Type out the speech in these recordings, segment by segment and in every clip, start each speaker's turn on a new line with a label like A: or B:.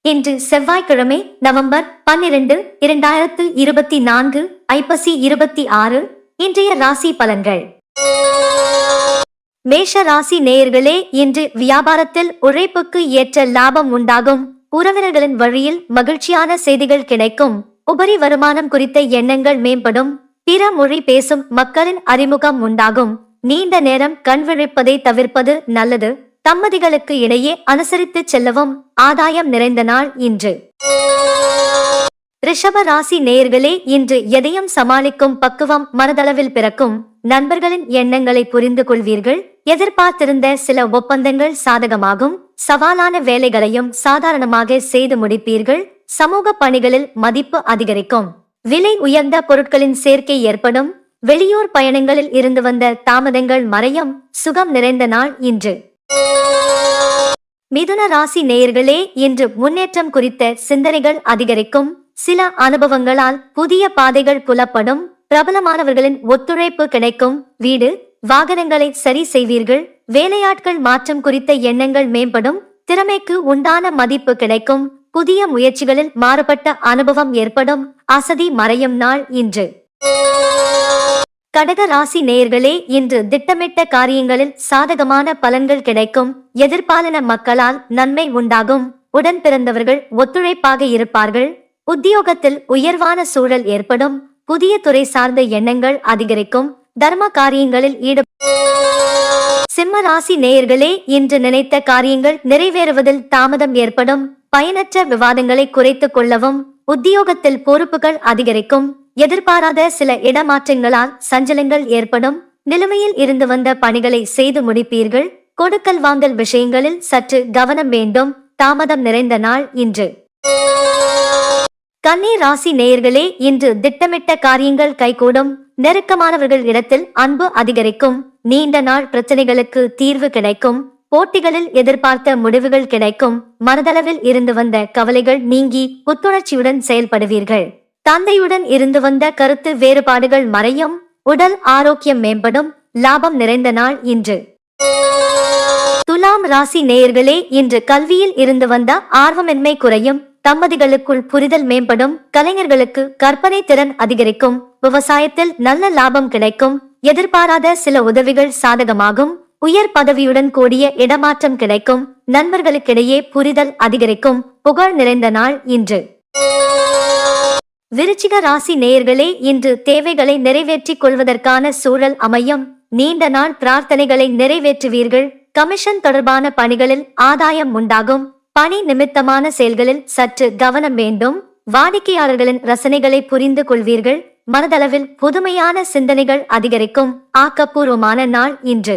A: இன்று செவ்வாய்க்கிழமை நவம்பர் 12 2024 ஐப்பசி 26. இன்றைய ராசி பலன்கள். மேஷ ராசி நேயர்களே, இன்று வியாபாரத்தில் உழைப்புக்கு ஏற்ற லாபம் உண்டாகும். உறவினர்களின் வழியில் மகிழ்ச்சியான செய்திகள் கிடைக்கும். உபரி வருமானம் குறித்த எண்ணங்கள் மேம்படும். பிற மொழி பேசும் மக்களின் அறிமுகம் உண்டாகும். நீண்ட நேரம் கண் விழிப்பதை தவிர்ப்பது நல்லது. தம்பதிகளுக்கு இடையே அனுசரித்து செல்லவும். ஆதாயம் நிறைந்த நாள் இன்று. ரிஷப ராசி நேயர்களே, இன்று எதையும் சமாளிக்கும் பக்குவம் மனதளவில் பிறக்கும். நண்பர்களின் எண்ணங்களை புரிந்து கொள்வீர்கள். எதிர்பார்த்திருந்த சில ஒப்பந்தங்கள் சாதகமாகும். சவாலான வேலைகளையும் சாதாரணமாக செய்து முடிப்பீர்கள். சமூக பணிகளில் மதிப்பு அதிகரிக்கும். விலை உயர்ந்த பொருட்களின் சேர்க்கை ஏற்படும். வெளியூர் பயணங்களில் இருந்து வந்த தாமதங்கள் மறையும். சுகம் நிறைந்த நாள் இன்று. மிதுன ராசி நேயர்களே, இன்று முன்னேற்றம் குறித்த சிந்தனைகள் அதிகரிக்கும். சில அனுபவங்களால் புதிய பாதைகள் புலப்படும். பிரபலமானவர்களின் ஒத்துழைப்பு கிடைக்கும். வீடு வாகனங்களை சரி செய்வீர்கள். வேலையாட்கள் மாற்றம் குறித்த எண்ணங்கள் மேம்படும். திறமைக்கு உண்டான மதிப்பு கிடைக்கும். புதிய முயற்சிகளில் மாறுபட்ட அனுபவம் ஏற்படும். அசதி மறையும் நாள் இன்று. கடக ராசி நேயர்களே, இன்று திட்டமிட்ட காரியங்களில் சாதகமான பலன்கள் கிடைக்கும். எதிர்பாலின மக்களால் நன்மை உண்டாகும். உடன் பிறந்தவர்கள் ஒத்துழைப்பாக இருப்பார்கள். உத்தியோகத்தில் உயர்வான சூழல் ஏற்படும். புதிய துறை சார்ந்த எண்ணங்கள் அதிகரிக்கும். தர்ம காரியங்களில் சிம்ம ராசி நேயர்களே, இன்று நினைத்த காரியங்கள் நிறைவேறுவதில் தாமதம் ஏற்படும். பயனற்ற விவாதங்களை குறைத்துக் கொள்ளவும். உத்தியோகத்தில் பொறுப்புகள் அதிகரிக்கும். எதிர்பாராத சில இடமாற்றங்களால் சஞ்சலங்கள் ஏற்படும். நிலுவையில் இருந்து வந்த பணிகளை செய்து முடிப்பீர்கள். கொடுக்கல் வாங்கல் விஷயங்களில் சற்று கவனம் வேண்டும். தாமதம் நிறைந்த நாள் இன்று. கன்னி ராசி நேயர்களே, இன்று திட்டமிட்ட காரியங்கள் கைகூடும். நெருக்கமானவர்கள் இடத்தில் அன்பு அதிகரிக்கும். நீண்ட நாள் பிரச்சனைகளுக்கு தீர்வு கிடைக்கும். போட்டிகளில் எதிர்பார்த்த முடிவுகள் கிடைக்கும். மனதளவில் இருந்து வந்த கவலைகள் நீங்கி புத்துணர்ச்சியுடன் செயல்படுவீர்கள். தந்தையுடன் இருந்து வந்த கருத்து வேறுபாடுகள் மறையும். உடல் ஆரோக்கியம் மேம்படும். லாபம் நிறைந்த நாள் இன்று. துலாம் ராசி நேயர்களே, இன்று கல்வியில் இருந்து வந்த ஆர்வமின்மை குறையும். தம்பதிகளுக்குள் புரிதல் மேம்படும். கலைஞர்களுக்கு கற்பனை திறன் அதிகரிக்கும். விவசாயத்தில் நல்ல லாபம் கிடைக்கும். எதிர்பாராத சில உதவிகள் சாதகமாகும். உயர் பதவியுடன் கூடிய இடமாற்றம் கிடைக்கும். நண்பர்களுக்கிடையே புரிதல் அதிகரிக்கும். புகழ் நிறைந்த நாள் இன்று. விருச்சிக ராசி நேயர்களே, இன்று தேவைகளை நிறைவேற்றிக் கொள்வதற்கான சூழல் அமையும். நீண்ட நாள் பிரார்த்தனைகளை நிறைவேற்றுவீர்கள். கமிஷன் தொடர்பான பணிகளில் ஆதாயம் உண்டாகும். பணி நிமித்தமான செயல்களில் சற்று கவனம் வேண்டும். வாடிக்கையாளர்களின் ரசனைகளை புரிந்து கொள்வீர்கள். மனதளவில் புதுமையான சிந்தனைகள் அதிகரிக்கும். ஆக்கப்பூர்வமான நாள் இன்று.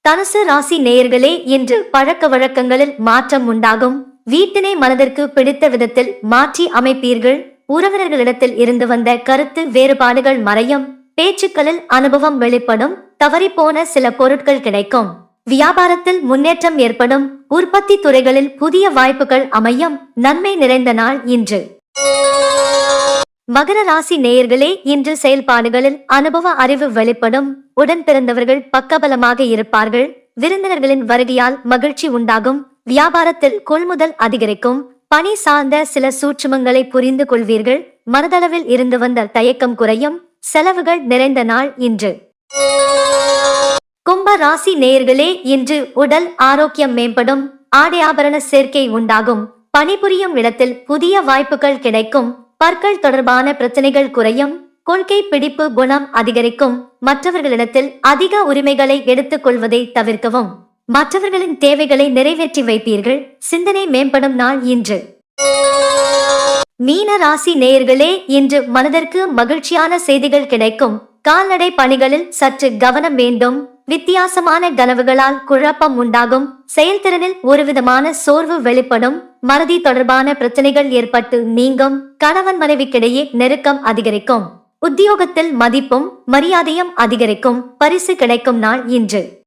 A: தனுசு ராசி நேயர்களே, இன்று பழக்க வழக்கங்களில் மாற்றம் உண்டாகும். வீட்டினை மனதிற்கு பிடித்த விதத்தில் மாற்றி அமைப்பீர்கள். உறவினர்களிடத்தில் இருந்து வந்த கருத்து வேறுபாடுகள் மறையும். பேச்சுக்களில் அனுபவம் வெளிப்படும். தவறிப்போன சில பொருட்கள் கிடைக்கும். வியாபாரத்தில் முன்னேற்றம் ஏற்படும். உற்பத்தி துறைகளில் புதிய வாய்ப்புகள் அமையும். நன்மை நிறைந்த நாள் இன்று. மகர ராசி நேயர்களே, இன்று செயல்பாடுகளில் அனுபவ அறிவு வெளிப்படும். உடன் பிறந்தவர்கள் பக்கபலமாக இருப்பார்கள். விருந்தினர்களின் வருகையால் மகிழ்ச்சி உண்டாகும். வியாபாரத்தில் கொள்முதல் அதிகரிக்கும். பணி சார்ந்த சில சூட்சுமங்களை புரிந்து கொள்வீர்கள். மனதளவில் இருந்து வந்த தயக்கம் குறையும். செலவுகள் நிறைந்த நாள் இன்று. கும்ப ராசி நேயர்களே, இன்று உடல் ஆரோக்கியம் மேம்படும். ஆடை ஆபரண சேர்க்கை உண்டாகும். பணிபுரியும் இடத்தில் புதிய வாய்ப்புகள் கிடைக்கும். பற்கள் தொடர்பான பிரச்சனைகள் குறையும். கொள்கை பிடிப்பு குணம் அதிகரிக்கும். மற்றவர்களிடத்தில் அதிக உரிமைகளை எடுத்துக் கொள்வதை தவிர்க்கவும். மற்றவர்களின் தேவைகளை நிறைவேற்றி வைப்பீர்கள். சிந்தனை மேம்படும் நாள் இன்று. மீன ராசி நேயர்களே, இன்று மனதிற்கு மகிழ்ச்சியான செய்திகள் கிடைக்கும். கால்நடை பணிகளில் சற்று கவனம் வேண்டும். வித்தியாசமான கனவுகளால் குழப்பம் உண்டாகும். செயல்திறனில் ஒருவிதமான சோர்வு வெளிப்படும். மறதி தொடர்பான பிரச்சனைகள் ஏற்பட்டு நீங்கும். கணவன் மனைவிக்கிடையே நெருக்கம் அதிகரிக்கும். உத்தியோகத்தில் மதிப்பும் மரியாதையும் அதிகரிக்கும். பரிசு கிடைக்கும் நாள் இன்று.